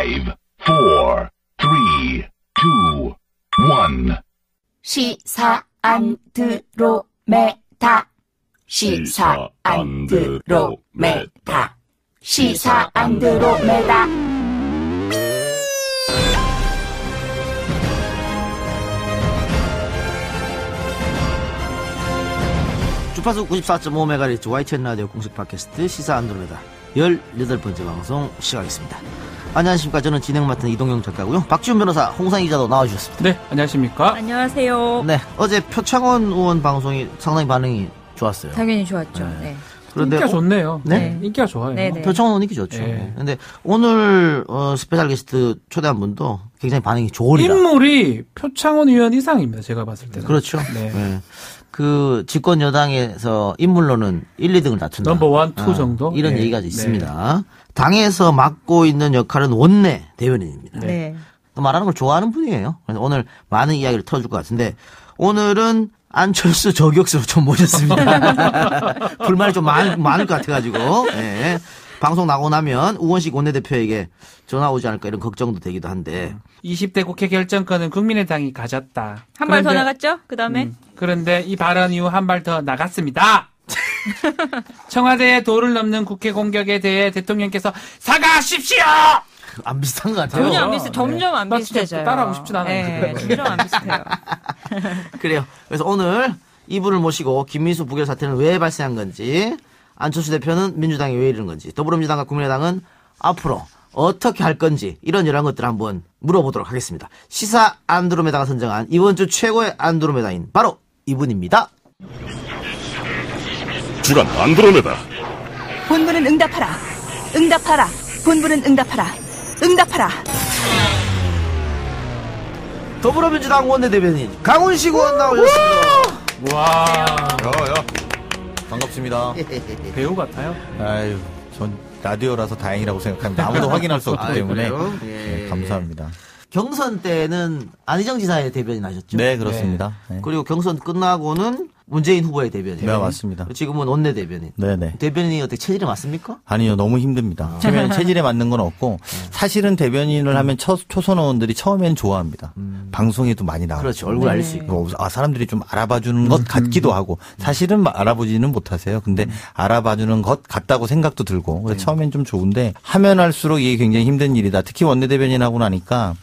4, 3, 2, 1. 시사 안드로메다. 시사 안드로메다. 시사 안드로메다. 주파수 94.5MHz YTN 라디오 공식 팟캐스트 시사 안드로메다 18번째 방송 시작하겠습니다. 안녕하십니까. 저는 진행 맡은 이동영 작가고요. 박지훈 변호사, 홍상희 기자도 나와주셨습니다. 네, 안녕하십니까. 안녕하세요. 네, 어제 표창원 의원 방송이 상당히 반응이 좋았어요. 당연히 좋았죠. 네. 그런데 인기가 좋네요. 네? 인기가 좋아요. 네네. 표창원 의원 인기 좋죠. 네. 근데 오늘 스페셜 게스트 초대한 분도 굉장히 반응이 좋으리라. 인물이 표창원 의원 이상입니다. 제가 봤을 때는. 그렇죠. 네. 네. 그 집권 여당에서 인물로는 1, 2등을 다툰다. 넘버 1, 2 정도? 이런 네. 얘기가 있습니다. 당에서 맡고 있는 역할은 원내 대변인입니다. 네. 또 말하는 걸 좋아하는 분이에요. 그래서 오늘 많은 이야기를 털어줄 것 같은데 오늘은 안철수 저격수로 좀 모셨습니다. 불만이 좀 많을 것 같아가지고 네. 방송 나고 나면 우원식 원내대표에게 전화 오지 않을까 이런 걱정도 되기도 한데 20대 국회 결정권은 국민의당이 가졌다. 한 발 더 나갔죠? 그 다음에? 그런데 이 발언 이후 한 발 더 나갔습니다. 청와대의 도를 넘는 국회 공격에 대해 대통령께서 사과하십시오! 안 비슷한 것 같아요. 전혀 안 비슷해. 점점 안 나 진짜 비슷해져요. 따라하고 싶진 않아요. 네, 점점 안 비슷해요. 그래요. 그래서 오늘 이분을 모시고 김민수 부결 사태는 왜 발생한 건지, 안철수 대표는 민주당이 왜 이러는 건지, 더불어민주당과 국민의당은 앞으로 어떻게 할 건지 이런 여러 것들을 한번 물어보도록 하겠습니다. 시사 안드로메다가 선정한 이번 주 최고의 안드로메다인 바로 이분입니다. 주간 안드로메다. 본부는 응답하라. 응답하라. 본부는 응답하라. 응답하라. 더불어민주당 원내대변인 강훈식 의원 나오셨습니다. 와, 반갑습니다. 배우 같아요. 아유, 전 라디오라서 다행이라고 생각합니다. 아무도 확인할 수 없기 때문에. 그래요? 예. 네, 감사합니다. 경선 때는 안희정 지사의 대변인 하셨죠? 네, 그렇습니다. 네. 그리고 경선 끝나고는 문재인 후보의 대변인. 네, 맞습니다. 지금은 원내대변인. 네네. 대변인이 어떻게 체질이 맞습니까? 아니요, 너무 힘듭니다. 처음에는 체질에 맞는 건 없고, 사실은 대변인을 하면 초선 의원들이 처음엔 좋아합니다. 방송에도 많이 나오고. 그렇죠. 얼굴 알 수 있고. 사람들이 좀 알아봐주는 것 같기도 하고, 사실은 알아보지는 못하세요. 근데 알아봐주는 것 같다고 생각도 들고, 그래서 처음엔 좀 좋은데, 하면 할수록 이게 굉장히 힘든 일이다. 특히 원내대변인하고 나니까,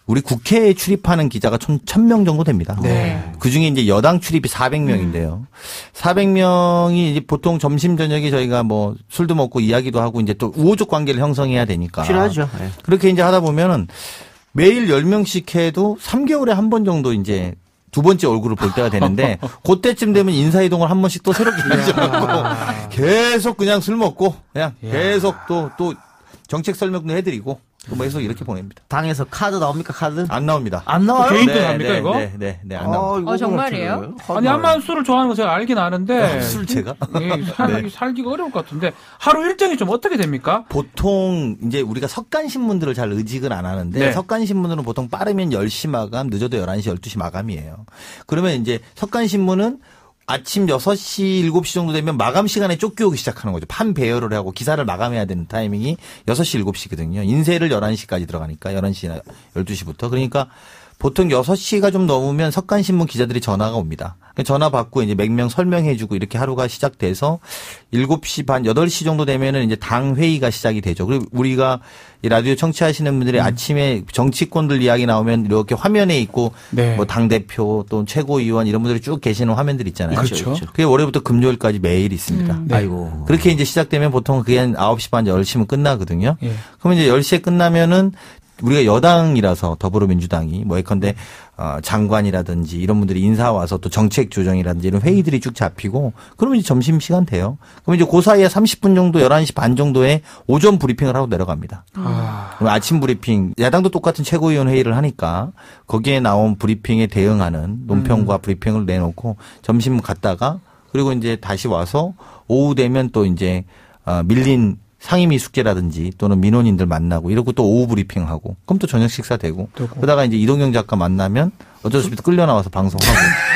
우리 국회에 출입하는 기자가 1,000명 정도 됩니다. 네. 그 중에 이제 여당 출입이 400명인데요. 400명이 이제 보통 점심, 저녁에 저희가 뭐 술도 먹고 이야기도 하고 이제 또 우호적 관계를 형성해야 되니까. 필요하죠. 네. 그렇게 이제 하다 보면은 매일 10명씩 해도 3개월에 한 번 정도 이제 두 번째 얼굴을 볼 때가 되는데 그때쯤 되면 인사이동을 한 번씩 또 새롭게 해줘갖고 계속 그냥 술 먹고 그냥 계속 또 정책 설명도 해드리고 뭐 해서 이렇게 보냅니다. 당에서 카드 나옵니까, 카드? 안 나옵니다. 안 나와요? 개인 돈 합니까, 이거? 네, 안 나옵니다. 정말이에요? 아니, 한만 술을 좋아하는 거 제가 알긴 아는데. 술 제가? 살기가 어려울 것 같은데. 하루 일정이 좀 어떻게 됩니까? 보통 이제 우리가 석간신문들을 잘 의직을 안 하는데 네. 석간신문은 보통 빠르면 10시 마감, 늦어도 11시, 12시 마감이에요. 그러면 이제 석간신문은 아침 6시, 7시 정도 되면 마감 시간에 쫓겨오기 시작하는 거죠. 판 배열을 하고 기사를 마감해야 되는 타이밍이 6시, 7시거든요. 인쇄를 11시까지 들어가니까 11시나 12시부터. 그러니까 보통 6시가 좀 넘으면 석간신문 기자들이 전화가 옵니다. 전화 받고 이제 몇 명 설명해주고 이렇게 하루가 시작돼서 7시 반, 8시 정도 되면은 이제 당 회의가 시작이 되죠. 그리고 우리가 이 라디오 청취하시는 분들이 아침에 정치권들 이야기 나오면 이렇게 화면에 있고 네. 뭐 당대표 또 최고위원 이런 분들이 쭉 계시는 화면들 있잖아요. 그렇죠. 그게 월요일부터 금요일까지 매일 있습니다. 네. 아이고. 그렇게 이제 시작되면 보통 그게 한 9시 반, 10시면 끝나거든요. 예. 그러면 이제 10시에 끝나면은 우리가 여당이라서 더불어민주당이 뭐 예컨대 장관이라든지 이런 분들이 인사 와서 또 정책 조정이라든지 이런 회의들이 쭉 잡히고 그러면 이제 점심시간 돼요. 그럼 이제 그 사이에 30분 정도 11시 반 정도에 오전 브리핑을 하고 내려갑니다. 그럼 아침 브리핑 야당도 똑같은 최고위원 회의를 하니까 거기에 나온 브리핑에 대응하는 논평과 브리핑을 내놓고 점심 갔다가 그리고 이제 다시 와서 오후 되면 또 이제 밀린 상임위 숙제라든지 또는 민원인들 만나고 이러고 또 오후 브리핑하고 그럼 또 저녁 식사 되고 그러다가 이제 이동영 작가 만나면 어쩔 수 없이 끌려 나와서 방송하고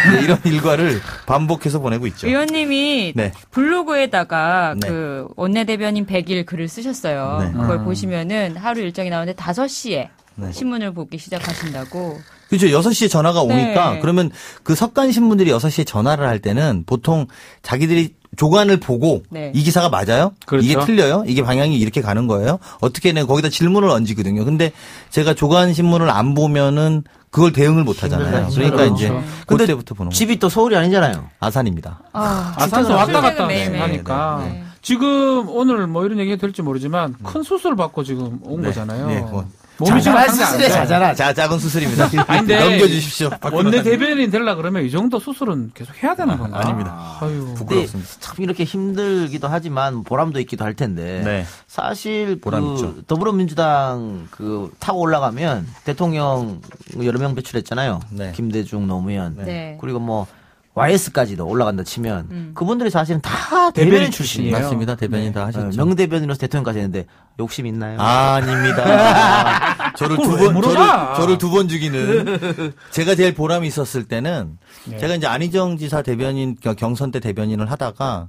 이제 이런 일과를 반복해서 보내고 있죠. 의원님이 네. 블로그에다가 네. 그 원내대변인 100일 글을 쓰셨어요. 네. 그걸 보시면은 하루 일정이 나오는데 5시에 네. 신문을 보기 시작하신다고. 그렇죠. 6시에 전화가 오니까 네. 그러면 그 석간 신문들이 6시에 전화를 할 때는 보통 자기들이 조간을 보고 네. 이 기사가 맞아요? 그렇죠. 이게 틀려요? 이게 방향이 이렇게 가는 거예요? 어떻게 는 거기다 질문을 얹거든요. 근데 제가 조간 신문을 안 보면은 그걸 대응을 못 하잖아요. 그러니까 그렇죠. 이제 근데 그때부터 보는 거죠. 집이 또 서울이 아니잖아요. 아산입니다. 아산서 왔다 갔다 매일매일. 하니까. 네. 지금 오늘 뭐 이런 얘기가 될지 모르지만 큰 수술을 받고 지금 온 거잖아요. 네, 뭐. 몸이 지금 자잘한 상태 안 수술에 좋아요. 자잘한. 자, 작은 수술입니다. 아닌데 넘겨주십시오. 원내 대변인 되려 그러면 이 정도 수술은 계속 해야 되는 건가? 아닙니다. 아유. 근데 부끄럽습니다. 참 이렇게 힘들기도 하지만 보람도 있기도 할 텐데 네. 사실 보람 그 있죠. 더불어민주당 그 타고 올라가면 대통령 여러 명 배출했잖아요. 네. 김대중, 노무현 네. 그리고 뭐 YS까지도 올라간다 치면 그분들이 사실은 다 대변인 출신이에요. 맞습니다. 대변인 다 하셨죠. 명대변인으로서 대통령까지 했는데 욕심 있나요? 아닙니다. 저를 그걸 두 왜 번, 물어봐? 저를 두 번 죽이는. 제가 제일 보람이 있었을 때는 네. 제가 이제 안희정 지사 대변인, 경선 때 대변인을 하다가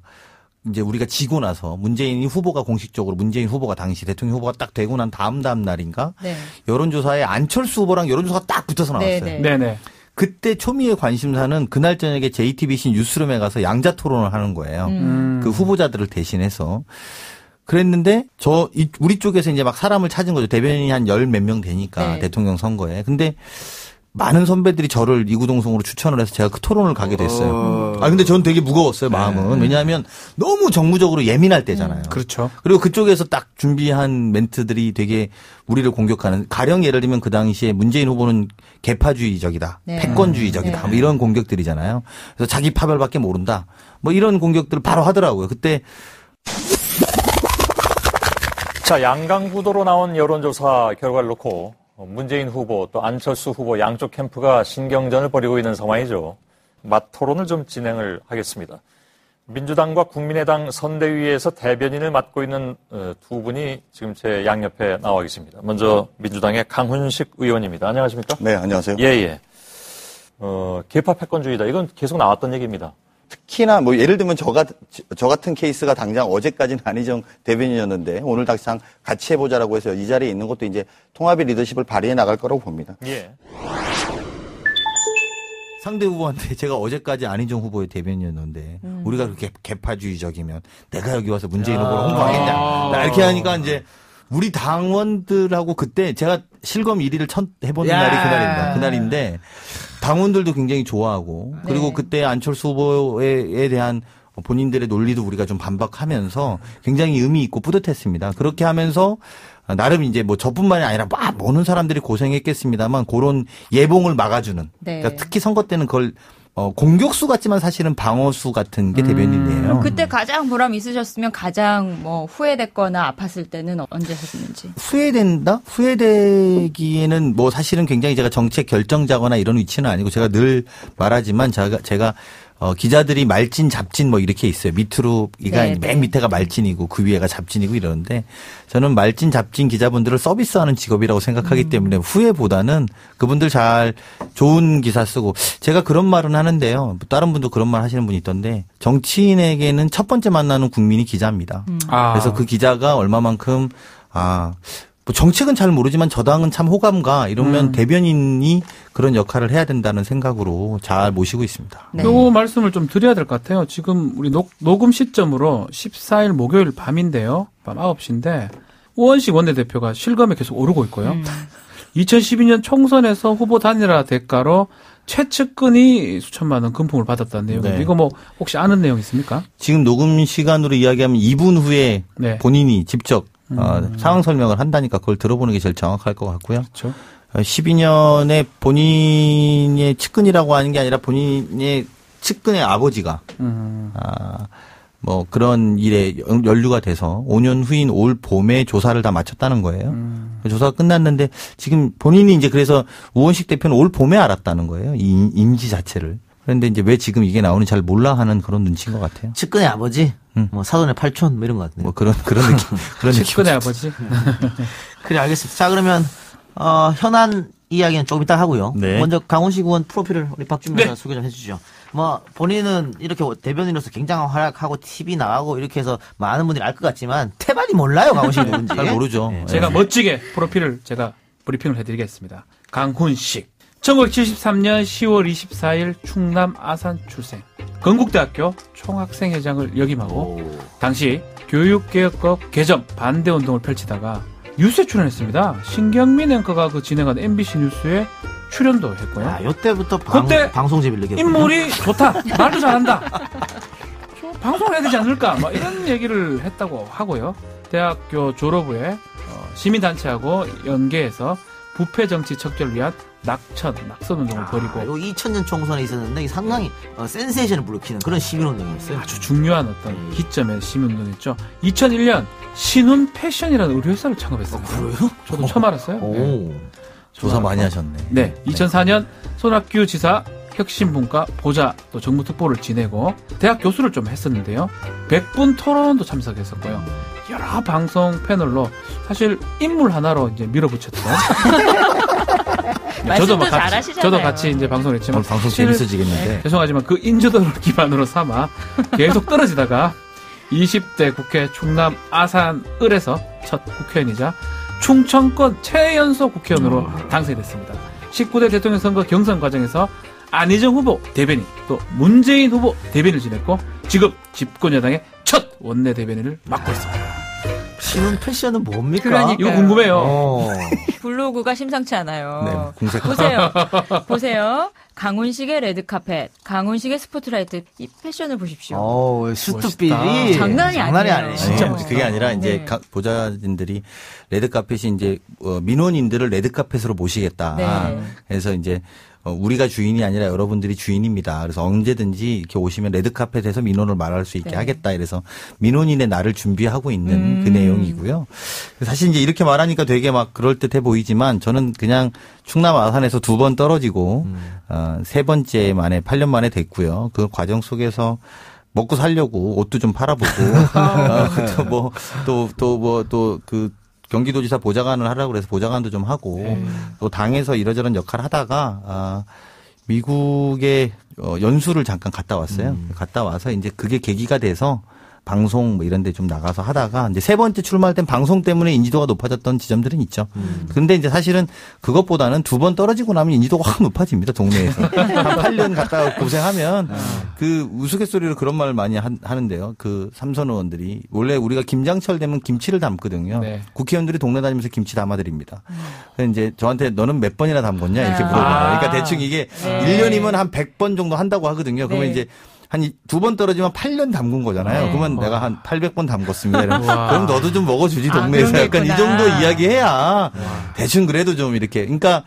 이제 우리가 지고 나서 문재인 후보가 공식적으로 문재인 후보가 당시 대통령 후보가 딱 되고 난 다음 날인가 네. 여론조사에 안철수 후보랑 여론조사가 딱 붙어서 나왔어요. 네, 네네. 그때 초미의 관심사는 그날 저녁에 JTBC 뉴스룸에 가서 양자 토론을 하는 거예요. 그 후보자들을 대신해서. 그랬는데 우리 쪽에서 이제 막 사람을 찾은 거죠. 대변인이 한 10 몇 명 되니까 네. 대통령 선거에. 근데 많은 선배들이 저를 이구동성으로 추천을 해서 제가 그 토론을 가게 됐어요. 근데 전 되게 무거웠어요, 마음은. 왜냐하면 너무 정무적으로 예민할 때잖아요. 그렇죠. 그리고 그쪽에서 딱 준비한 멘트들이 되게 우리를 공격하는, 가령 예를 들면 그 당시에 문재인 후보는 개파주의적이다. 네. 패권주의적이다. 네. 뭐 이런 공격들이잖아요. 그래서 자기 파별밖에 모른다. 뭐 이런 공격들을 바로 하더라고요. 그때 자, 양강구도로 나온 여론조사 결과를 놓고 문재인 후보 또 안철수 후보 양쪽 캠프가 신경전을 벌이고 있는 상황이죠. 맞토론을 좀 진행을 하겠습니다. 민주당과 국민의당 선대위에서 대변인을 맡고 있는 두 분이 지금 제 양옆에 나와 계십니다. 먼저 민주당의 강훈식 의원입니다. 안녕하십니까? 네, 안녕하세요. 예. 개파 패권주의다. 이건 계속 나왔던 얘기입니다. 특히나 뭐 예를 들면 저 같은 케이스가 당장 어제까지는 안희정 대변인이었는데 오늘 당장 같이 해보자라고 해서 이 자리에 있는 것도 이제 통합의 리더십을 발휘해 나갈 거라고 봅니다. 예. 상대 후보한테 제가 어제까지 안희정 후보의 대변인이었는데 우리가 그렇게 개파주의적이면 내가 여기 와서 문재인 후보를 홍보하겠냐. 나 이렇게 하니까 이제 우리 당원들하고 그때 제가 실검 1위를 해보는 날이 그날입니다. 그날인데 당원들도 굉장히 좋아하고 그리고 네. 그때 안철수 후보에 대한 본인들의 논리도 우리가 좀 반박하면서 굉장히 의미 있고 뿌듯했습니다. 그렇게 하면서 나름 이제 뭐 저뿐만이 아니라 막 모든 사람들이 고생했겠습니다만 그런 예봉을 막아주는. 네. 그러니까 특히 선거 때는 그걸 공격수 같지만 사실은 방어수 같은 게 대변인이에요. 그때 가장 보람 있으셨으면 가장 뭐 후회됐거나 아팠을 때는 언제 하셨는지. 후회된다? 후회되기에는 뭐 사실은 굉장히 제가 정책 결정자거나 이런 위치는 아니고 제가 늘 말하지만 제가 기자들이 말진, 잡진 뭐 이렇게 있어요. 밑으로, 네, 맨 밑에가 말진이고 그 위에가 잡진이고 이러는데 저는 말진, 잡진 기자분들을 서비스하는 직업이라고 생각하기 때문에 후회보다는 그분들 잘 좋은 기사 쓰고 제가 그런 말은 하는데요. 다른 분도 그런 말 하시는 분이 있던데 정치인에게는 첫 번째 만나는 국민이 기자입니다. 그래서 그 기자가 얼마만큼 뭐 정책은 잘 모르지만 저 당은 참 호감가 이러면 대변인이 그런 역할을 해야 된다는 생각으로 잘 모시고 있습니다. 네. 요 말씀을 좀 드려야 될 것 같아요. 지금 우리 녹음 시점으로 14일 목요일 밤인데요. 밤 9시인데 우원식 원내대표가 실검에 계속 오르고 있고요. 2012년 총선에서 후보 단일화 대가로 최측근이 수천만 원 금품을 받았다는 내용인데 네. 이거 뭐 혹시 아는 내용 있습니까? 지금 녹음 시간으로 이야기하면 2분 후에 네. 본인이 직접 상황 설명을 한다니까 그걸 들어보는 게 제일 정확할 것 같고요. 그렇죠. 12년에 본인의 측근이라고 하는 게 아니라 본인의 측근의 아버지가 뭐 그런 일에 연루가 돼서 5년 후인 올 봄에 조사를 다 마쳤다는 거예요. 조사가 끝났는데 지금 본인이 이제 그래서 우원식 대표는 올 봄에 알았다는 거예요. 이 인지 자체를. 그런데 이제 왜 지금 이게 나오는지 잘 몰라 하는 그런 눈치인 것 같아요. 측근의 아버지, 뭐 사돈의 팔촌 뭐 이런 것 같네요. 뭐 그런 느낌. 그런 느낌. 측근의 아버지. 그래 알겠습니다. 자 그러면 현안 이야기는 조금 이따 하고요. 네. 먼저 강훈식 의원 프로필을 우리 박준민 네. 씨가 소개 좀 해주시죠. 뭐 본인은 이렇게 대변인으로서 굉장한 활약하고 TV 나가고 이렇게 해서 많은 분들이 알 것 같지만 태반이 몰라요 강훈식 누군지. 잘 모르죠. 네. 제가 멋지게 프로필을 제가 브리핑을 해드리겠습니다. 강훈식. 1973년 10월 24일 충남 아산 출생. 건국대학교 총학생회장을 역임하고 당시 교육개혁법 개정 반대운동을 펼치다가 뉴스에 출연했습니다. 신경민 앵커가 그 진행한 MBC 뉴스에 출연도 했고요. 아, 요때부터 그때 방송 재미를 느꼈군요. 인물이 좋다. 말도 잘한다. 방송을 해야 되지 않을까? 막 이런 얘기를 했다고 하고요. 대학교 졸업 후에 시민단체하고 연계해서 부패정치 척결을 위한 낙선운동을 벌이고 요 2000년 총선에 있었는데 이게 상당히 센세이션을 불러키는 그런 시민운동이었어요. 아주 중요한 어떤 기점의 시민운동이었죠. 2001년 신훈 패션이라는 의류회사를 창업했습니다. 그래요? 저도 처음 알았어요. 오. 네. 조사 많이 하셨네. 네, 2004년 손학규 지사 혁신분과 보좌 또 정무특보를 지내고 대학 교수를 좀 했었는데요. 100분 토론도 참석했었고요. 여러 방송 패널로 사실 인물 하나로 이제 밀어붙였던. 말씀도 잘하시잖아요. 저도 같이 이제 방송을 했지만 오늘 방송 사실 재밌어지겠는데. 죄송하지만 그 인조도를 기반으로 삼아 계속 떨어지다가 20대 국회 충남 아산을에서 첫 국회의원이자 충청권 최연소 국회의원으로 당선됐습니다. 19대 대통령 선거 경선 과정에서 안희정 후보 대변인 또 문재인 후보 대변인을 지냈고 지금 집권 여당의 첫 원내 대변인을 맡고 있습니다. 신혼 패션은 뭡니까? 그러니까요. 이거 궁금해요. 블로그가 심상치 않아요. 네, 공색. 보세요. 강훈식의 레드카펫, 강훈식의 스포트라이트, 이 패션을 보십시오. 슈트필이 장난이 아니에요. 진짜 네, 멋있다. 그게 아니라 이제 네. 보좌진들이 레드카펫이 이제 민원인들을 레드카펫으로 모시겠다. 네. 그래서 이제 우리가 주인이 아니라 여러분들이 주인입니다. 그래서 언제든지 이렇게 오시면 레드카펫에서 민원을 말할 수 있게 네. 하겠다. 이래서 민원인의 날을 준비하고 있는 그 내용이고요. 사실 이제 이렇게 말하니까 되게 막 그럴듯해 보이지만 저는 그냥 충남 아산에서 2번 떨어지고 3번째 만에 8년 만에 됐고요. 그 과정 속에서 먹고 살려고 옷도 좀 팔아보고 또 그 경기도지사 보좌관을 하라고 그래서 보좌관도 좀 하고 또 당에서 이러저런 역할을 하다가 미국에 연수를 잠깐 갔다 왔어요. 갔다 와서 이제 그게 계기가 돼서 방송 뭐 이런 데 좀 나가서 하다가 이제 3번째 출마할 땐 방송 때문에 인지도가 높아졌던 지점들은 있죠. 근데 이제 사실은 그것보다는 2번 떨어지고 나면 인지도가 확 높아집니다. 동네에서. 한 8년 갔다 고생하면 그 우스갯소리로 그런 말을 많이 하는데요. 그 삼선 의원들이 원래 우리가 김장철 되면 김치를 담거든요. 네. 국회의원들이 동네 다니면서 김치 담아드립니다. 그래서 이제 저한테 너는 몇 번이나 담궜냐 이렇게 물어봐요. 그러니까 대충 이게 1년이면 한 100번 정도 한다고 하거든요. 그러면 네. 이제 한 2번 떨어지면 8년 담근 거잖아요. 네. 그러면 내가 한 800번 담궜습니다. 이러면 와. 그럼 너도 좀 먹어주지 아, 동네에서 그런 게 약간 이 있구나. 정도 이야기해야 대충 그래도 좀 이렇게. 그러니까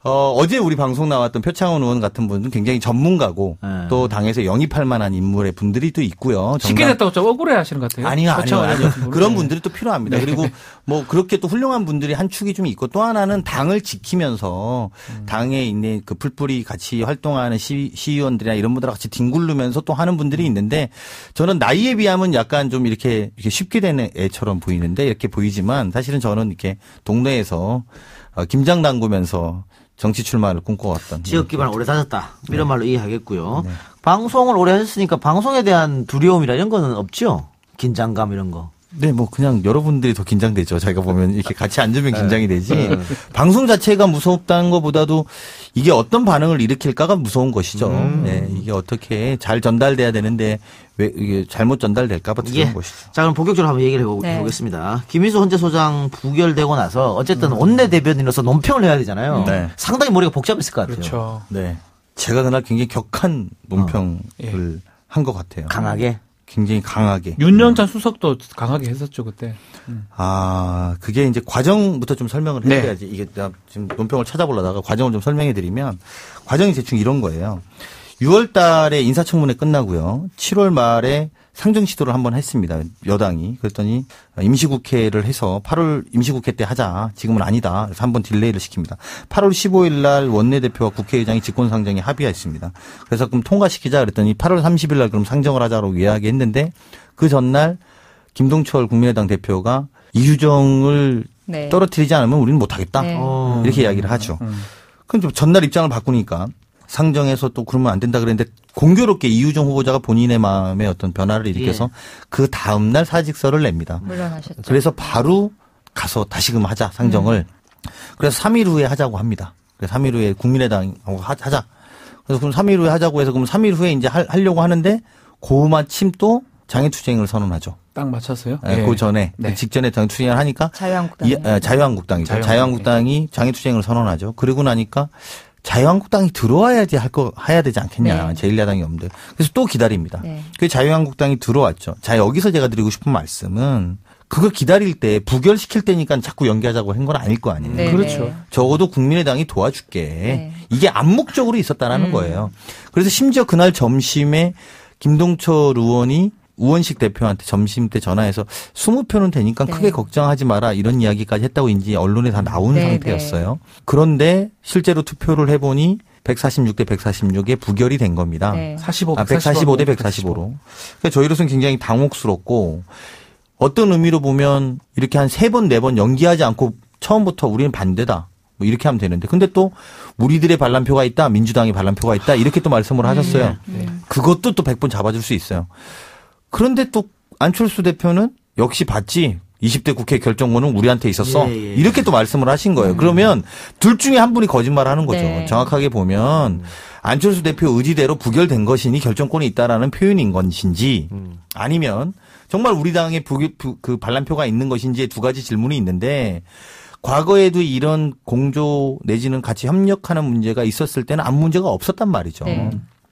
어제 우리 방송 나왔던 표창원 의원 같은 분은 굉장히 전문가고 네. 또 당에서 영입할 만한 인물의 분들이 또 있고요. 쉽게 됐다고 좀 억울해 하시는 것 같아요. 아니요. 표창원 같은 분은. 그런 분들이 또 필요합니다. 네. 그리고 뭐 그렇게 또 훌륭한 분들이 한 축이 좀 있고 또 하나는 당을 지키면서 당에 있는 그 풀뿌리 같이 활동하는 시의원들이나 이런 분들과 같이 뒹굴르면서 또 하는 분들이 있는데 저는 나이에 비하면 약간 좀 이렇게 쉽게 되는 애처럼 보이는데 이렇게 보이지만 사실은 저는 이렇게 동네에서 김장 담그면서 정치 출마를 꿈꿔왔던. 지역 기반을 오래 다녔다. 이런 말로 이해하겠고요. 방송을 오래 하셨으니까 방송에 대한 두려움이나 이런 거는 없죠? 긴장감 이런 거. 네, 뭐 그냥 여러분들이 더 긴장되죠. 자기가 보면 이렇게 같이 앉으면 긴장이 되지. 방송 자체가 무섭다는 것보다도 이게 어떤 반응을 일으킬까가 무서운 것이죠. 네, 이게 어떻게 잘 전달돼야 되는데 왜 이게 잘못 전달될까봐 두려운 것이죠. 자, 그럼 본격적으로 한번 얘기를 네. 해보겠습니다. 김인수 헌재 소장 부결되고 나서 어쨌든 원내 대변인으로서 논평을 해야 되잖아요. 네. 상당히 머리가 복잡했을 것 같아요. 그렇죠. 네, 제가 그날 굉장히 격한 논평을 예. 한 것 같아요. 강하게. 굉장히 강하게. 윤영찬 수석도 강하게 했었죠 그때. 그게 이제 과정부터 좀 설명을 네. 해드려야지. 이게 내가 지금 논평을 찾아보려다가 과정을 좀 설명해 드리면 과정이 대충 이런 거예요. 6월 달에 인사청문회 끝나고요. 7월 말에 상정 시도를 한번 했습니다. 여당이. 그랬더니 임시국회를 해서 8월 임시국회 때 하자. 지금은 아니다. 그래서 한번 딜레이를 시킵니다. 8월 15일 날 원내대표와 국회의장이 직권상정에 합의했습니다. 그래서 그럼 통과시키자 그랬더니 8월 30일 날 그럼 상정을 하자고 이야기했는데 그 전날 김동철 국민의당 대표가 이유정을 네. 떨어뜨리지 않으면 우리는 못하겠다. 네. 이렇게 이야기를 하죠. 그럼 전날 입장을 바꾸니까 상정해서 또 그러면 안 된다 그랬는데 공교롭게 이유정 후보자가 본인의 마음에 어떤 변화를 일으켜서 그 다음날 사직서를 냅니다. 물러나셨죠. 그래서 바로 가서 다시금 하자 상정을. 그래서 3일 후에 하자고 합니다. 그래서 3일 후에 국민의당하고 하자. 그래서 그럼 3일 후에 하자고 해서 그럼 3일 후에 이제 하려고 하는데 고마침 또 장애투쟁을 선언하죠. 딱 맞췄어요? 네, 그 전에 그 직전에 장애투쟁을 하니까 자유한국당이죠. 자유한국당이 장애투쟁을 선언하죠. 그러고 나니까 자유한국당이 들어와야지 해야 되지 않겠냐. 네. 제1야당이 없는데. 그래서 또 기다립니다. 네. 그 자유한국당이 들어왔죠. 자, 여기서 제가 드리고 싶은 말씀은 그거 기다릴 때 부결시킬 때니까 자꾸 연기하자고 한 건 아닐 거 아니에요. 네, 그렇죠. 네. 적어도 국민의당이 도와줄게. 네. 이게 암묵적으로 있었다라는 거예요. 그래서 심지어 그날 점심에 김동철 의원이 우원식 대표한테 점심 때 전화해서 20표는 되니까 네. 크게 걱정하지 마라 이런 이야기까지 했다고 이제 언론에 다 나온 네, 상태였어요. 그런데 실제로 투표를 해보니 146대 146에 부결이 된 겁니다. 네. 145대 145로. 그러니까 저희로서는 굉장히 당혹스럽고 어떤 의미로 보면 이렇게 한 3번, 4번 연기하지 않고 처음부터 우리는 반대다. 뭐 이렇게 하면 되는데. 근데 또 우리들의 반란표가 있다. 민주당의 반란표가 있다. 이렇게 또 말씀을 하셨어요. 그것도 또 100번 잡아줄 수 있어요. 그런데 또 안철수 대표는 역시 봤지. 20대 국회 결정권은 우리한테 있었어. 이렇게 또 말씀을 하신 거예요. 그러면 둘 중에 한 분이 거짓말을 하는 거죠. 네. 정확하게 보면 안철수 대표 의지대로 부결된 것이니 결정권이 있다라는 표현인 것인지 아니면 정말 우리 당에 그 반란표가 있는 것인지의 두 가지 질문이 있는데 과거에도 이런 공조 내지는 같이 협력하는 문제가 있었을 때는 아무 문제가 없었단 말이죠. 네.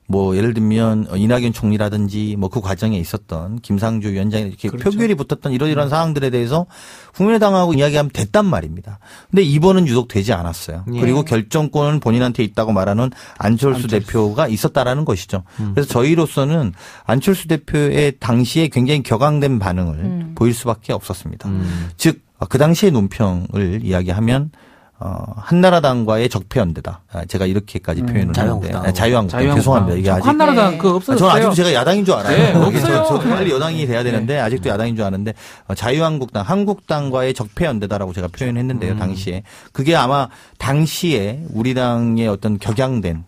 뭐 예를 들면 이낙연 총리라든지 뭐 그 과정에 있었던 김상조 위원장이 이렇게 그렇죠. 표결이 붙었던 이러이러한 상황들에 대해서 국민의당하고 이야기하면 됐단 말입니다. 근데 이번은 유독 되지 않았어요. 그리고 결정권은 본인한테 있다고 말하는 안철수 대표가 있었다라는 것이죠. 그래서 저희로서는 안철수 대표의 당시에 굉장히 격앙된 반응을 보일 수밖에 없었습니다. 즉 그 당시의 논평을 이야기하면 한나라당과의 적폐연대다. 제가 이렇게까지 표현을 하는데 자유한국당. 죄송합니다. 이게 아직 한나라당 그 없어졌어요. 저는 아직도 제가 야당인 줄 알아요. 네, 없어요. 저도 빨리 여당이 돼야 되는데 아직도 야당인 줄 아는데 자유한국당, 한국당과의 적폐연대다라고 제가 표현했는데요. 당시에 그게 아마 당시에 우리 당의 어떤 격양된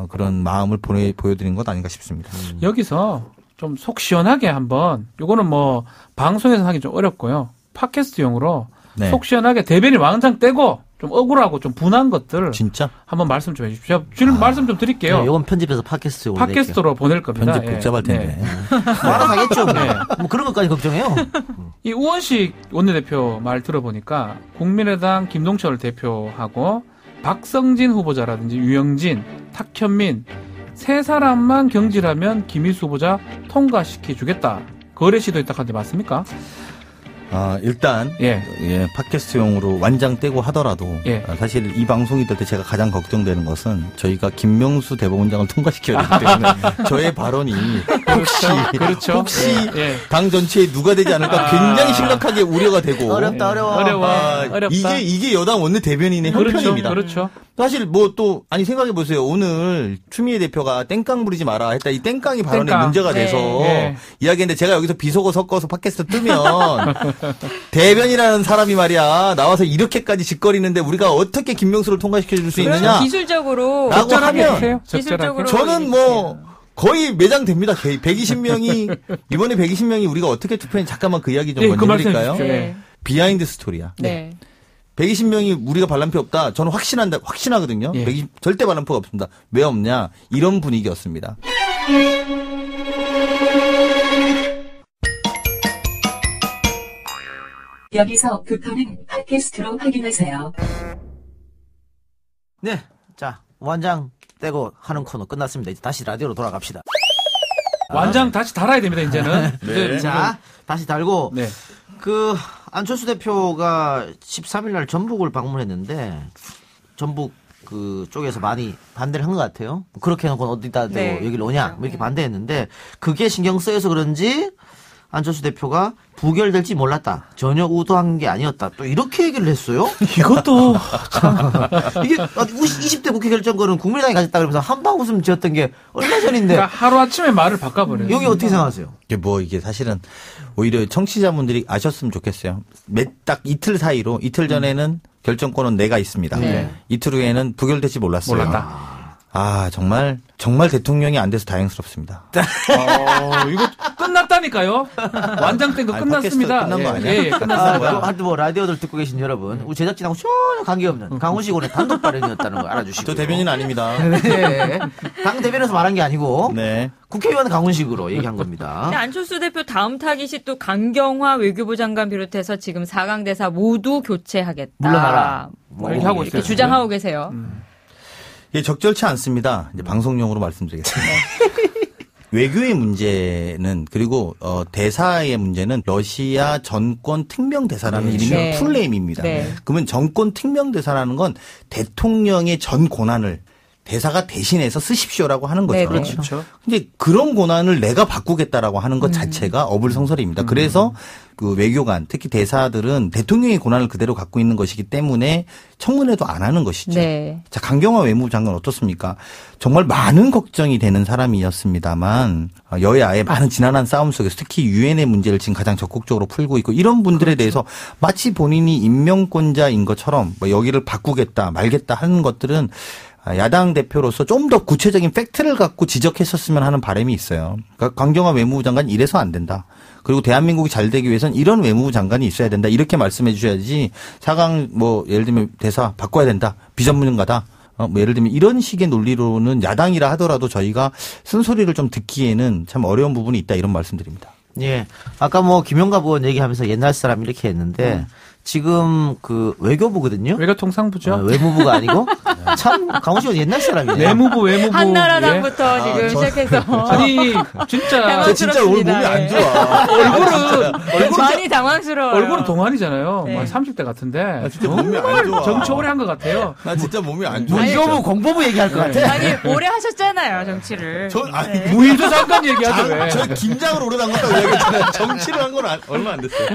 그런 마음을 보여드린 것 아닌가 싶습니다. 여기서 좀 속 시원하게 한번 요거는 뭐 방송에서 하기 좀 어렵고요. 팟캐스트용으로 네. 속 시원하게 대변인 왕장 떼고 좀 억울하고 좀 분한 것들 진짜? 한번 말씀 좀 해주십시오. 제가 말씀 좀 드릴게요. 네, 이건 편집해서 팟캐스트로 올릴게요. 팟캐스트로 보낼 겁니다. 편집 복잡할 텐데. 알아서 하겠죠. 뭐 그런 것까지 걱정해요. 이 우원식 원내대표 말 들어보니까 국민의당 김동철 대표하고 박성진 후보자라든지 유영진, 탁현민 세 사람만 경질하면 김희수 후보자 통과시켜 주겠다. 거래 시도했다 하는데 맞습니까? 일단 예. 팟캐스트용으로 완장 떼고 하더라도 예. 사실 이 방송이 될 때 제가 가장 걱정되는 것은 저희가 김명수 대법원장을 통과시켜야 되기 때문에 저의 발언이 그렇죠. 예. 당 전체에 누가 되지 않을까 굉장히 심각하게 우려가 되고 어렵다, 어려워. 어렵다. 이게 여당 원내 대변인의 그렇죠. 형편입니다. 그렇죠. 사실 뭐 또 생각해 보세요. 오늘 추미애 대표가 땡깡 부리지 마라 했다. 이 땡깡이 발언에 땡깡. 문제가 네. 돼서 네. 이야기했는데 제가 여기서 비속어 섞어서 팟캐스트 뜨면 대변이라는 사람이 말이야 나와서 이렇게까지 짓거리는데 우리가 어떻게 김명수를 통과시켜 줄 수 있느냐? 기술적으로 라고 적절하게 하면 해주세요. 기술적으로 저는 뭐 거의 매장됩니다. 120명이 이번에 120명이 우리가 어떻게 투표했는지 잠깐만 그 이야기 좀 예, 먼저 그 말씀 드릴까요? 해주십시오. 네. 비하인드 스토리야. 네. 120명이 우리가 반란표 없다. 저는 확신하거든요. 예. 120, 절대 반란표가 없습니다. 왜 없냐? 이런 분위기였습니다. 여기서 부터는 팟캐스트로 확인하세요. 네. 자, 완장 떼고 하는 코너 끝났습니다. 이제 다시 라디오로 돌아갑시다. 완장 다시 달아야 됩니다, 이제는. 네. 자, 다시 달고 네. 그 안철수 대표가 13일 날 전북을 방문했는데 전북 그 쪽에서 많이 반대를 한 것 같아요. 그렇게 해놓고 어디다 네. 여기를 오냐 뭐 이렇게 반대했는데 그게 신경 쓰여서 그런지 안철수 대표가 부결될지 몰랐다. 전혀 의도한 게 아니었다. 또 이렇게 얘기를 했어요. 이것도 이게 20대 국회 결정권은 국민의당이 가졌다 그러면서 한방 웃음 지었던 게 얼마 전인데 그러니까 하루아침에 말을 바꿔버려요. 여기 어떻게 생각하세요? 이게 사실은 오히려 청취자분들이 아셨으면 좋겠어요. 딱 이틀 사이로 이틀 전에는 결정권은 내가 있습니다. 네. 이틀 후에는 부결될지 몰랐어요. 몰랐다. 정말 대통령이 안 돼서 다행스럽습니다. 이거 끝났다니까요. 완장 땡도 아니, 끝났습니다. 팟캐스트 끝난 거 아니야? 예, 끝났어요. 하여튼 뭐 라디오들 듣고 계신 여러분, 우리 제작진하고 전혀 관계없는 강훈식 의원의 단독 발언이었다는 걸 알아주시고. 저 대변인 아닙니다. 네. 당 대변에서 말한 게 아니고 네. 국회의원 강훈식으로 얘기한 겁니다. 근데 안철수 대표 다음 타깃이 또 강경화 외교부 장관 비롯해서 지금 4강 대사 모두 교체하겠다. 물러나라. 뭐 이렇게 하고 이렇게 있어요. 주장하고 계세요. 예, 적절치 않습니다. 이제 방송용으로 말씀드리겠습니다. 외교의 문제는 그리고 대사의 문제는 러시아 전권 특명 대사라는 이름이 네. 풀네임입니다. 네. 그러면 전권 특명 대사라는 건 대통령의 전 권한을 대사가 대신해서 쓰십시오라고 하는 거죠. 네, 그렇죠. 근데 그런 권한을 내가 바꾸겠다라고 하는 것 자체가 어불성설입니다. 그래서 그 외교관, 특히 대사들은 대통령의 권한을 그대로 갖고 있는 것이기 때문에 청문회도 안 하는 것이죠. 네. 자, 강경화 외무부 장관 어떻습니까? 정말 많은 걱정이 되는 사람이었습니다만 여야의 많은 지난한 싸움 속에서 특히 유엔의 문제를 지금 가장 적극적으로 풀고 있고 이런 분들에 대해서 마치 본인이 임명권자인 것처럼 뭐 여기를 바꾸겠다 말겠다 하는 것들은 야당 대표로서 좀 더 구체적인 팩트를 갖고 지적했었으면 하는 바람이 있어요. 그러니까 강경화 외무부 장관 이래서 안 된다. 그리고 대한민국이 잘 되기 위해서는 이런 외무부 장관이 있어야 된다. 이렇게 말씀해 주셔야지 4강 뭐 예를 들면 대사 바꿔야 된다. 비전문가다. 뭐 예를 들면 이런 식의 논리로는 야당이라 하더라도 저희가 쓴소리를 좀 듣기에는 참 어려운 부분이 있다. 이런 말씀드립니다. 예. 아까 뭐 김용갑 의원 얘기하면서 옛날 사람 이렇게 했는데 지금 그 외교부거든요. 외교통상부죠. 외무부가 아니고 참 강훈식 의원 옛날 사람이네요. 외무부. 한나라당부터 지금 시작해서 아니 진짜 저 진짜 오늘 몸이 안 좋아. 얼굴은 많이 당황스러워요. 얼굴은 동안이잖아요. 네. 한 30대 같은데 진짜 몸이 안 좋아. 정치 오래 한 것 같아요. 나 진짜 몸이 안 좋아. 외교부 공보부 얘기할 것 같아. 아니 오래 하셨잖아요 정치를. 무인도 잠깐 얘기하죠 왜. 저 김장을 오래 담갔다고 얘기했잖아요. 정치를 한 건 얼마 안 됐어요.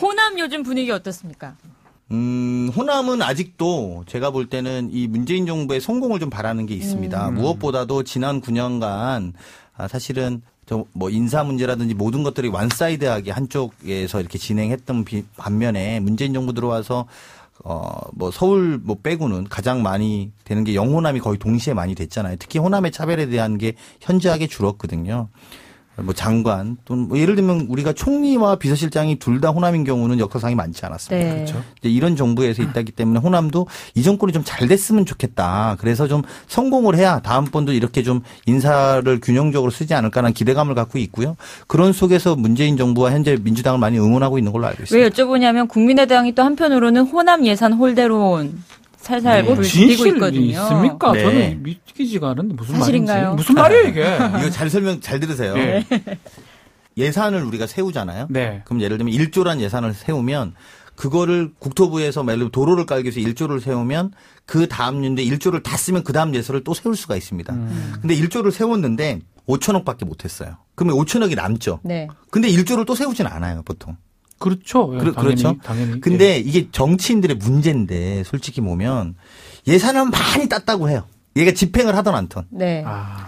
호남 요즘 분위기 어떻습니까? 호남은 아직도 제가 볼 때는 이 문재인 정부의 성공을 좀 바라는 게 있습니다. 무엇보다도 지난 9년간 사실은 뭐 인사 문제라든지 모든 것들이 원사이드하게 한쪽에서 이렇게 진행했던 반면에 문재인 정부 들어와서 뭐 서울 뭐 빼고는 가장 많이 되는 게 영호남이 거의 동시에 많이 됐잖아요. 특히 호남의 차별에 대한 게 현저하게 줄었거든요. 뭐 장관 또는 뭐 예를 들면 우리가 총리와 비서실장이 둘 다 호남인 경우는 역사상이 많지 않았습니다. 네. 그렇죠. 이런 정부에서 있다기 때문에 호남도 이 정권이 좀 잘 됐으면 좋겠다. 그래서 좀 성공을 해야 다음번도 이렇게 좀 인사를 균형적으로 쓰지 않을까라는 기대감을 갖고 있고요. 그런 속에서 문재인 정부와 현재 민주당을 많이 응원하고 있는 걸로 알고 있습니다. 왜 여쭤보냐면 국민의당이 또 한편으로는 호남 예산 홀대론 살살 불 진실 띄고 있거든요. 있습니까? 네. 저는 믿기지가 않은데 무슨 사실인가요? 말인지. 무슨 말이에요 이게? 이거 잘 들으세요. 네. 예산을 우리가 세우잖아요. 네. 그럼 예를 들면 1조란 예산을 세우면 그거를 국토부에서 예를 들면 도로를 깔기 위해서 1조를 세우면 그 다음 년도에 1조를 다 쓰면 그 다음 예산을 또 세울 수가 있습니다. 근데 1조를 세웠는데 5천억밖에 못 했어요. 그러면 5천억이 남죠. 네. 근데 1조를 또 세우진 않아요, 보통. 그렇죠. 예, 그렇죠. 당연히. 근데 이게 정치인들의 문제인데 솔직히 보면 예산을 많이 땄다고 해요. 얘가 집행을 하던 않던. 네.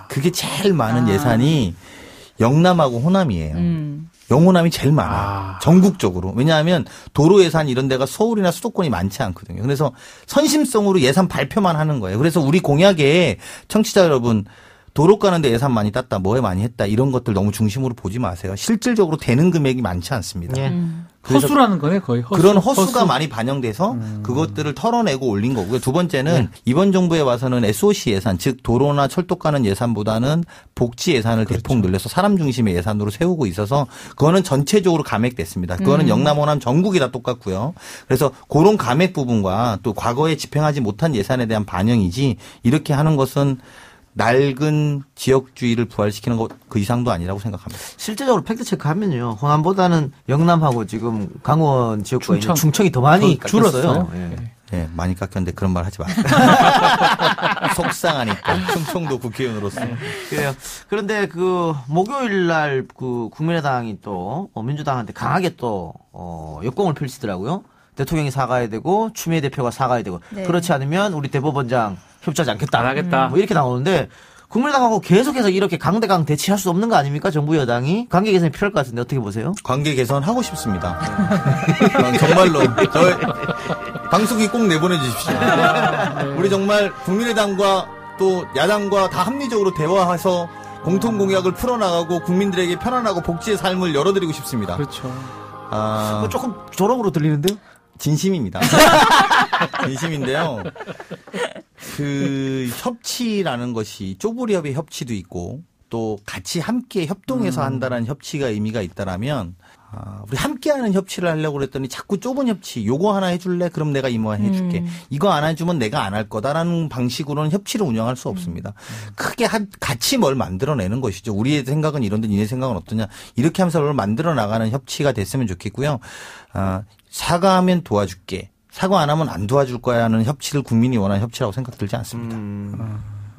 그게 제일 많은 예산이 영남하고 호남이에요. 영호남이 제일 많아요. 전국적으로. 왜냐하면 도로 예산 이런 데가 서울이나 수도권이 많지 않거든요. 그래서 선심성으로 예산 발표만 하는 거예요. 그래서 우리 공약에 청취자 여러분 도로 가는데 예산 많이 땄다, 뭐에 많이 했다 이런 것들 너무 중심으로 보지 마세요. 실질적으로 되는 금액이 많지 않습니다. 그래서 허수라는 거네 거의. 그런 허수가 많이 반영돼서 그것들을 털어내고 올린 거고요. 두 번째는 이번 정부에 와서는 SOC 예산, 즉 도로나 철도 가는 예산보다는 복지 예산을 대폭 늘려서 사람 중심의 예산으로 세우고 있어서 그거는 전체적으로 감액됐습니다. 그거는 영남, 호남 전국이 다 똑같고요. 그래서 그런 감액 부분과 또 과거에 집행하지 못한 예산에 대한 반영이지 이렇게 하는 것은 낡은 지역주의를 부활시키는 것 그 이상도 아니라고 생각합니다. 실제적으로 팩트 체크하면요. 호남보다는 영남하고 지금 강원 지역과 있는 충청이 더 많이 깎였어요. 줄었어요. 예. 예, 많이 깎였는데 그런 말 하지 마세요. 속상하니까 충청도 국회의원으로서. 그래요. 그런데 그 목요일 날 그 국민의당이 또 민주당한테 강하게 또 역공을 펼치더라고요. 대통령이 사과해야 되고 추미애 대표가 사과해야 되고 네. 그렇지 않으면 우리 대법원장 협조하지 않겠다. 안 하겠다. 뭐 이렇게 나오는데 국민의당하고 계속해서 이렇게 강대강 대치할 수 없는 거 아닙니까? 정부 여당이 관계 개선이 필요할 것 같은데 어떻게 보세요? 관계 개선 하고 싶습니다. 정말로 저희 방송이 꼭 내보내 주십시오. 우리 정말 국민의당과 또 야당과 다 합리적으로 대화해서 공통 공약을 풀어나가고 국민들에게 편안하고 복지의 삶을 열어드리고 싶습니다. 그렇죠. 아, 조금 조롱으로 들리는데요? 진심입니다. 진심인데요. 그 협치라는 것이 쪼부리협의 협치도 있고 또 같이 함께 협동해서 한다라는 협치가 의미가 있다라면 우리 함께하는 협치를 하려고 그랬더니 자꾸 좁은 협치 요거 하나 해줄래? 그럼 내가 이모 해줄게. 이거 안 해주면 내가 안 할 거다라는 방식으로는 협치를 운영할 수 없습니다. 크게 같이 뭘 만들어내는 것이죠. 우리의 생각은 이런데 니네 생각은 어떠냐. 이렇게 하면서 뭘 만들어 나가는 협치가 됐으면 좋겠고요. 사과하면 도와줄게. 사과 안 하면 안 도와줄 거야 하는 협치를 국민이 원하는 협치라고 생각 들지 않습니다.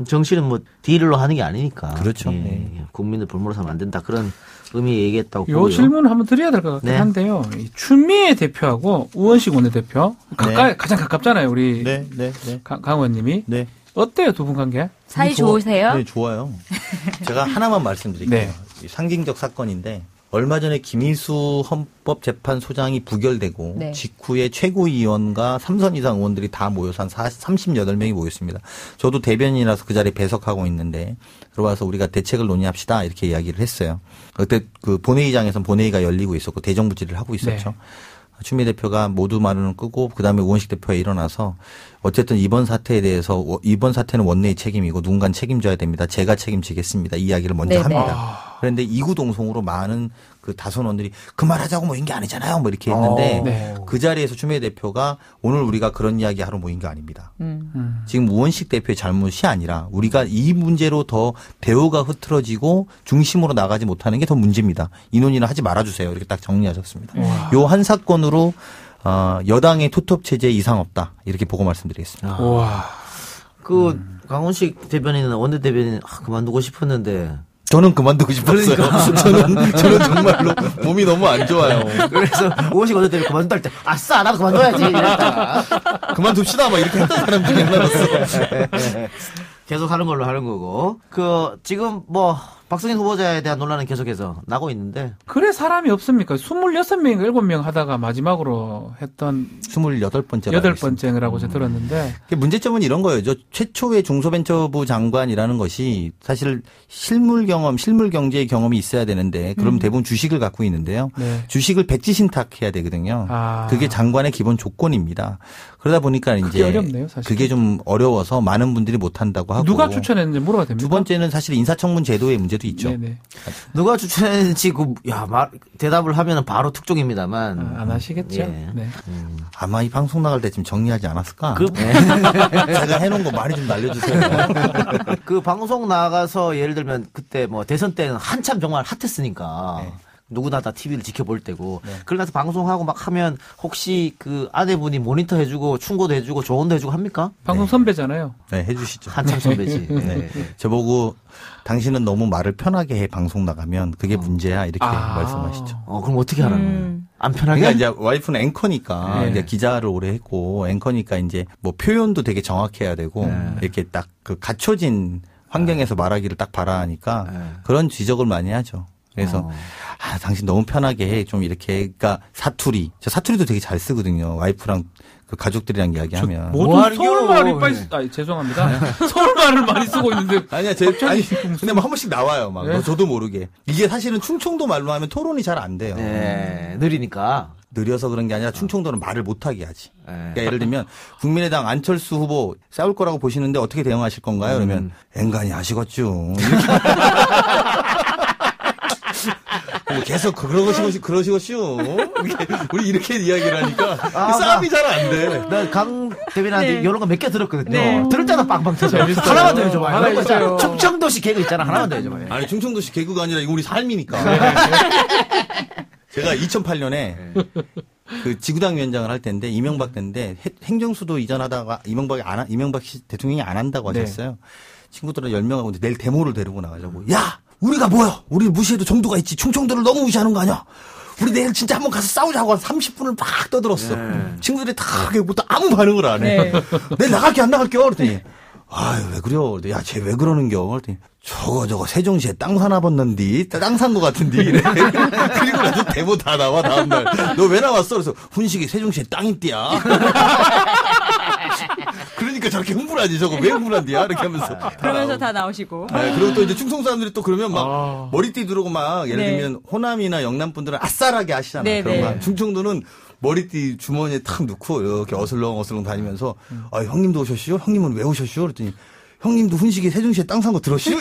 정치는 뭐 딜로 하는 게 아니니까. 그렇죠. 예, 네. 국민을 볼모로 삼으면 안 된다. 그런 의미 얘기했다고 요 보고요. 질문을 한번 드려야 될 것 같긴 네. 한데요. 이 추미애 대표하고 우원식 원내대표 가장 가깝잖아요. 우리 네, 네, 네. 강 의원님이. 네. 어때요, 두 분 관계? 사이 좋으세요? 네, 좋아요. 제가 하나만 말씀드릴게요. 네. 이 상징적 사건인데 얼마 전에 김희수 헌법재판소장이 부결되고 네. 직후에 최고위원과 3선 이상 의원들이 다 모여서 한 38명이 모였습니다. 저도 대변인이라서 그 자리에 배석하고 있는데 들어와서 우리가 대책을 논의합시다 이렇게 이야기를 했어요. 그때 그 본회의장에서는 본회의가 열리고 있었고 대정부 질의를 하고 있었죠. 네. 추미애 대표가 모두 말을 끄고 그다음에 우원식 대표가 일어나서 어쨌든 이번 사태에 대해서 이번 사태는 원내의 책임이고 누군가는 책임져야 됩니다. 제가 책임지겠습니다. 이 이야기를 먼저 네네. 합니다. 그런데 이구동성으로 많은 그 다선원들이 그 말하자고 모인 게 아니잖아요. 뭐 이렇게 했는데 네. 그 자리에서 추미애 대표가 오늘 우리가 그런 이야기 하러 모인 게 아닙니다. 지금 우원식 대표의 잘못이 아니라 우리가 이 문제로 더 대우가 흐트러지고 중심으로 나가지 못하는 게 더 문제입니다. 이 논의는 하지 말아주세요. 이렇게 딱 정리하셨습니다. 요 한 사건으로 여당의 투톱 체제에 이상 없다. 이렇게 보고 말씀드리겠습니다. 와. 그 강훈식 대변인은 원내 대변인 그만두고 싶었는데 저는 그만두고 싶었어요. 저는 정말로 몸이 너무 안 좋아요. 그래서 우원식 원내 대변인 그만둔다 할 때 아싸 나도 그만둬야지 이랬다가 그만둡시다. 막 이렇게 했던 사람 중에 하나였어. 계속 하는 걸로 하는 거고 그 지금 뭐 박성인 후보자에 대한 논란은 계속해서 나고 있는데 그래 사람이 없습니까? 26명인가 7명 하다가 마지막으로 했던 28번째로. 8번째라고 제가 들었는데 문제점은 이런 거예요. 최초의 중소벤처부 장관이라는 것이 사실 실물 경제의 경험이 있어야 되는데 그럼 대부분 주식을 갖고 있는데요. 네. 주식을 백지신탁해야 되거든요. 그게 장관의 기본 조건입니다. 그러다 보니까 그게 이제 어렵네요, 사실. 그게 좀 어려워서 많은 분들이 못 한다고 하고 누가 추천했는지 물어봐도 됩니까? 두 번째는 사실 인사청문 제도의 문제도 있죠. 네네. 누가 추천했는지 대답을 하면은 바로 특종입니다만 안 하시겠죠? 예. 네. 아마 이 방송 나갈 때쯤 정리하지 않았을까? 네. 제가 해놓은 거 많이 좀 날려주세요. 그 방송 나가서 예를 들면 그때 뭐 대선 때는 한참 정말 핫했으니까 네. 누구나 다 TV를 지켜볼 때고 그러나서 방송하고 막 하면 혹시 그 아내분이 모니터 해주고 충고도 해주고 조언도 해주고 합니까? 방송 선배잖아요. 네, 해주시죠. 한참 선배지. 네. 저보고 당신은 너무 말을 편하게 해 방송 나가면 그게 문제야 이렇게 말씀하시죠. 그럼 어떻게 하라는 안 편하게? 그러니까 이제 와이프는 앵커니까 네. 이제 기자를 오래 했고 앵커니까 이제 뭐 표현도 되게 정확해야 되고 이렇게 딱 그 갖춰진 환경에서 말하기를 딱 바라니까 그런 지적을 많이 하죠. 그래서 당신 너무 편하게 해. 좀 이렇게 그러니까 사투리도 되게 잘 쓰거든요. 와이프랑 그 가족들이랑 이야기하면. 모든 서울말이 빨리 죄송합니다. 서울말을 많이 쓰고 있는데 아니야, 근데 뭐 한 번씩 나와요, 막. 네? 저도 모르게. 이게 사실은 충청도 말로 하면 토론이 잘 안 돼요. 네, 느리니까. 느려서 그런 게 아니라 충청도는 말을 못하게 하지. 그러니까 예를 들면 국민의당 안철수 후보 싸울 거라고 보시는데 어떻게 대응하실 건가요? 그러면 앵간히 하시겠죠. 뭐 계속 그러시겠죠. 우리 이렇게 이야기를 하니까 싸움이 잘 안 돼. 나 강 대변인한테 이런 거 몇 개 들었거든요. 네. 들을 때마다 빵빵 터져. 재밌어요. 하나만 더 해줘봐요. 하나 해주세요. 충청도시 개그 있잖아. 하나만 더 해줘봐요. 아니 충청도시 개그가 아니라 이거 우리 삶이니까. 제가 2008년에 그 지구당 위원장을 할 때인데 이명박 때인데 행정수도 이전하다가 이명박 대통령이 안 한다고 하셨어요. 친구들은 10명하고 내일 데모를 데리고 나가자고. 야, 우리가 뭐야? 우리 무시해도 정도가 있지. 충청도를 너무 무시하는 거 아니야? 우리 내일 진짜 한번 가서 싸우자고 한 30분을 막 떠들었어. 친구들이 다 아무 반응을 안 해. 내일 나갈게 안 나갈게. 그랬더니 아유 왜 그래요? 야, 쟤 왜 그러는겨? 그랬더니 저거 세종시에 땅 사나 봤는디 땅 산 거 같은디 이래. 그리고 나서 데모 다 나와 다음날. 너 왜 나왔어? 그래서 훈식이 세종시에 땅 있디야. 그러니까 저렇게 흥분하지. 저거 왜 흥분한디야? 이렇게 하면서. 그러면서 다 나오시고. 네, 그리고 또 이제 충청 사람들이 또 그러면 막 머리띠 두르고 막 예를 들면 호남이나 영남 분들은 아싸라게 하시잖아요. 그러면 충청도는 머리띠 주머니에 탁 넣고 이렇게 어슬렁어슬렁 다니면서 아, 형님도 오셨시오? 형님은 왜 오셨시오? 그랬더니 형님도 훈식이 세종시에 땅 산 거 들었시오?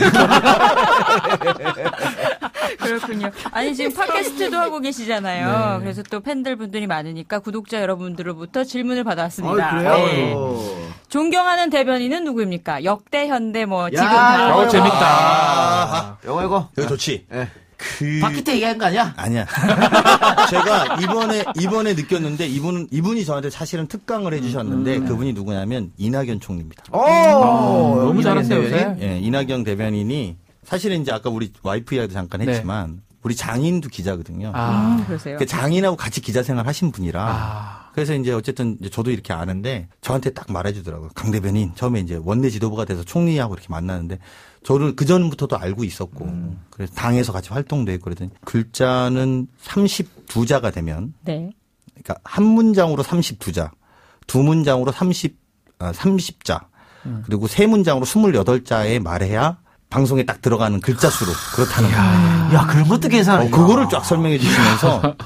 그렇군요. 아니 지금 팟캐스트도 하고 계시잖아요. 그래서 또 팬들 분들이 많으니까 구독자 여러분들로부터 질문을 받아왔습니다. 그래요? 존경하는 대변인은 누구입니까? 역대, 현대, 뭐 지금 야, 다. 재밌다. 이거. 이거 좋지. 네. 바퀴트 얘기한 거 아니야? 아니야. 제가 이번에 느꼈는데 이분이 저한테 사실은 특강을 해주셨는데 그분이 누구냐면 이낙연 총리입니다. 너무 잘하세요. 요새. 예, 이낙연 대변인이 사실은 이제 아까 우리 와이프 이야기도 잠깐 했지만 우리 장인도 기자거든요. 그러세요. 그 장인하고 같이 기자 생활 하신 분이라. 그래서 이제 어쨌든 이제 저도 이렇게 아는데 저한테 딱 말해주더라고요. 강 대변인 처음에 이제 원내 지도부가 돼서 총리하고 이렇게 만나는데 저를 그 전부터도 알고 있었고 그래서 당에서 같이 활동도 했고 그랬더니 글자는 32자가 되면 그러니까 한 문장으로 32자, 두 문장으로 30자 그리고 세 문장으로 28자에 말해야 방송에 딱 들어가는 글자 수로 그렇다는 거예요. 야, 그런 것도 계산해. 그거를 쫙 설명해 주시면서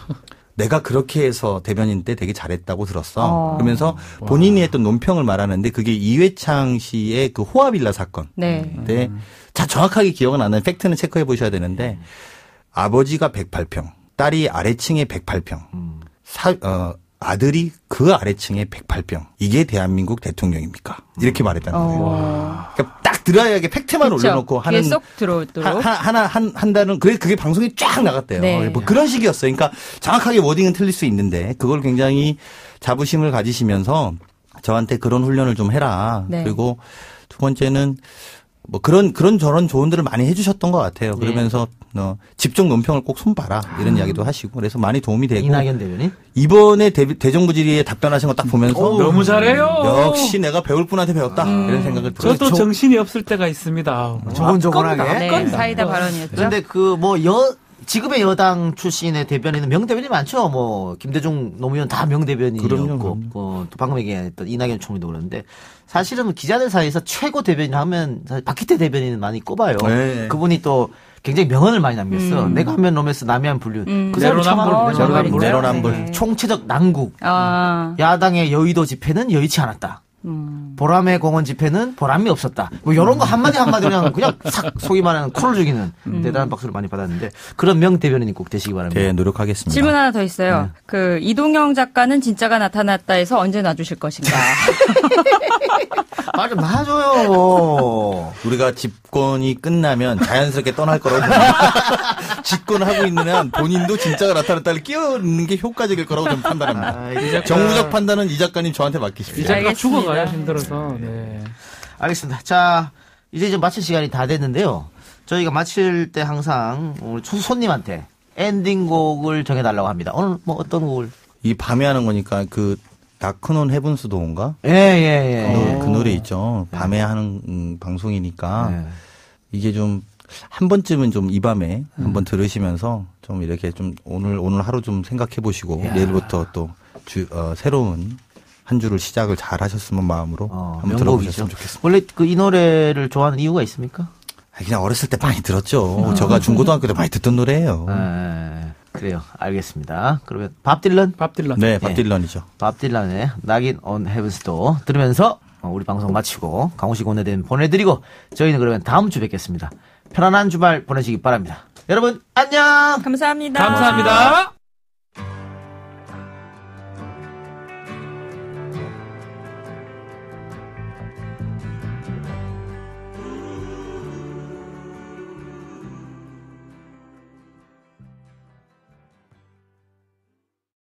내가 그렇게 해서 대변인 때 되게 잘했다고 들었어. 그러면서 본인이 했던 논평을 말하는데 그게 이회창 씨의 그 호화빌라 사건. 네. 자, 정확하게 기억은 안 나요. 팩트는 체크해 보셔야 되는데 아버지가 108평, 딸이 아래층에 108평, 아들이 그 아래층에 108평. 이게 대한민국 대통령입니까? 이렇게 말했다는 거예요. 그러니까 딱 들어야게 팩트만 올려놓고 하는. 쏙 들어오도록. 한다는, 그게 방송에 쫙 나갔대요. 뭐 그런 식이었어요. 그러니까 정확하게 워딩은 틀릴 수 있는데 그걸 굉장히 자부심을 가지시면서 저한테 그런 훈련을 좀 해라. 그리고 두 번째는 뭐 그런 저런 조언들을 많이 해주셨던 것 같아요. 그러면서 집중 논평을 꼭 손봐라 이런 이야기도 하시고 그래서 많이 도움이 되고. 이낙연 대변인? 이번에 대정부 질의에 답변하신 거 딱 보면서 너무 잘해요. 역시 내가 배울 분한테 배웠다 이런 생각을 들어요. 저도 정신이 없을 때가 있습니다. 조곤조곤하게. 사이다 발언이었죠. 그런데 지금의 여당 출신의 대변인은 명대변인이 많죠. 뭐 김대중 노무현 다 명대변인이었고 또 방금 얘기했던 이낙연 총리도 그러는데 사실은 기자들 사이에서 최고 대변인 하면 사실 박희태 대변인은 많이 꼽아요. 그분이 또 굉장히 명언을 많이 남겼어. 내가 하면 로맨스, 남이 하면 불륜. 그 사람 참 내로남불. 총체적 난국. 야당의 여의도 집회는 여의치 않았다. 보람의 공원 집회는 보람이 없었다. 뭐 이런 거 한마디 그냥 싹 속이 말하는 코를 죽이는 대단한 박수를 많이 받았는데 그런 명 대변인이 꼭 되시기 바랍니다. 네, 노력하겠습니다. 질문 하나 더 있어요. 그 이동영 작가는 진짜가 나타났다 해서 언제 놔주실 것인가? 말 좀 놔줘요. 우리가 집권이 끝나면 자연스럽게 떠날 거라고 봅니다. 집권하고 있는 한 본인도 진짜가 나타났다를 끼워넣는 게 효과적일 거라고 좀 판단합니다. 정무적 판단은 이 작가님 저한테 맡기십시오. 이 작가 죽어가야 힘들어서. 알겠습니다. 자, 이제 좀 마칠 시간이 다 됐는데요. 저희가 마칠 때 항상 우리 손님한테 엔딩곡을 정해달라고 합니다. 오늘 뭐 어떤 곡을? 이 밤에 하는 거니까 그 다크논 헤븐스도인가? 예. 그 노래 있죠. 밤에 하는 방송이니까 이게 좀 한 번쯤은 좀 이 밤에 한번 들으시면서 좀 이렇게 좀 오늘 하루 좀 생각해 보시고 내일부터 또 새로운 한 주를 시작을 잘 하셨으면 마음으로 한번 들어보셨으면 좋겠습니다. 원래 이 노래를 좋아하는 이유가 있습니까? 그냥 어렸을 때 많이 들었죠. 제가 중고등학교 때 많이 듣던 노래예요. 그래요. 알겠습니다. 그러면 밥 딜런? 네, 밥 딜런이죠. 밥 딜런의 Knockin' on Heaven's Door 들으면서 우리 방송 마치고 강호식 원내대변인 보내드리고 저희는 그러면 다음 주 뵙겠습니다. 편안한 주말 보내시기 바랍니다. 여러분 안녕. 감사합니다. 감사합니다.